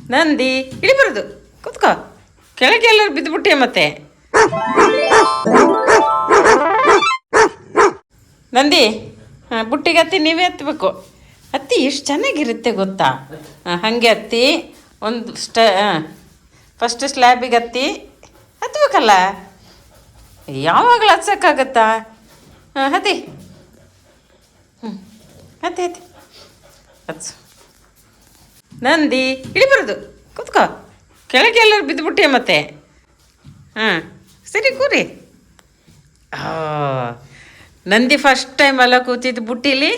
ನಂದಿ ಇಳಿಬಾರ್ದು, ಕೂತ್ಕೋ. ಕೆಳಗೆ ಎಲ್ಲರೂ ಬಿದ್ದುಬಿಟ್ಟೆ ಮತ್ತೆ. ನಂದಿ, ಹಾಂ, ಬುಟ್ಟಿಗೆ ಹತ್ತಿ ನೀವೇ ಹತ್ಬೇಕು. ಹತ್ತಿ ಎಷ್ಟು ಚೆನ್ನಾಗಿರುತ್ತೆ ಗೊತ್ತಾ? ಹಾಗೆ ಹತ್ತಿ ಒಂದು ಫಸ್ಟ್ ಸ್ಲ್ಯಾಬಿಗೆ ಹತ್ಬೇಕಲ್ಲ, ಯಾವಾಗಲೂ ಹತ್ಸೋಕ್ಕಾಗತ್ತಾ? ಹಾಂ, ಹತ್ತಿ. ಹ್ಞೂ, ಹತ್ತಿ ಹತ್ತಿ ಹತ್ಸು. ನಂದಿ ಇಳಿಬಾರ್ದು, ಕೂತ್ಕೋ. ಕೆಳಗೆ ಎಲ್ಲರೂ ಬಿದ್ದುಬಿಟ್ಟೆ ಮತ್ತೆ. ಹಾಂ, ಸರಿ ಕೂರಿ. ನಂದಿ ಫಸ್ಟ್ ಟೈಮ್ ಅಲ್ಲ ಕೂತಿದ್ದು ಬುಟ್ಟಿಲಿ.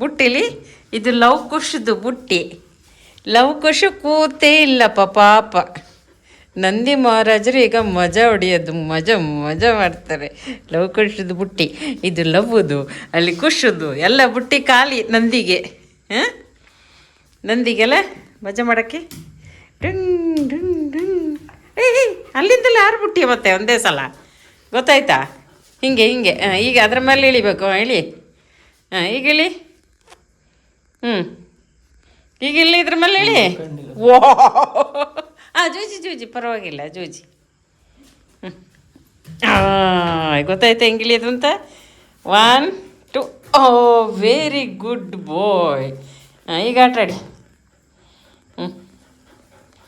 ಬುಟ್ಟಿಲಿ ಇದು ಲವ್ ಕುಶದು ಬುಟ್ಟಿ. ಲವ್ ಕುಶು ಕೂತೇ ಇಲ್ಲಪ್ಪ ಪಾಪ. ನಂದಿ ಮಹಾರಾಜರು ಈಗ ಮಜಾ ಹೊಡೆಯೋದು, ಮಜಾ ಮಾಡ್ತಾರೆ. ಲವ್ ಕುಶದು ಬುಟ್ಟಿ, ಇದು ಲವ್ವುದು, ಅಲ್ಲಿ ಕುಶದು ಎಲ್ಲ ಬುಟ್ಟಿ ಖಾಲಿ ನಂದಿಗೆ. ಹಾಂ, ನಂದಿಗೆಲ್ಲ ಮಜಾ ಮಾಡೋಕ್ಕೆ ಡುಂಗ್ ಡುಂಗ್ ಡುಂಗ್. ಅಲ್ಲಿಂದಲೇ ಯಾರು ಬುಟ್ಟಿ ಮತ್ತೆ ಒಂದೇ ಸಲ, ಗೊತ್ತಾಯ್ತಾ? ಹಿಂಗೆ ಈಗ ಅದ್ರ ಮೇಲೆ ಇಳಿಬೇಕು. ಇಳಿ. ಹಾಂ, ಈಗ ಇಳಿ. ಹ್ಞೂ, ಈಗ ಇಲ್ಲಿ ಇದ್ರ ಮೇಲೆ ಇಳಿ. ಓ, ಜೂಜಿ ಪರವಾಗಿಲ್ಲ, ಜೂಜಿ. ಹ್ಞೂ, ಗೊತ್ತಾಯ್ತಾ ಹೆಂಗೆ ಇಳಿಯೋದು ಅಂತ? 1 2. ವೆರಿ ಗುಡ್ ಬಾಯ್. ಈಗ ಆಟಾಡಿ. ಹ್ಞೂ.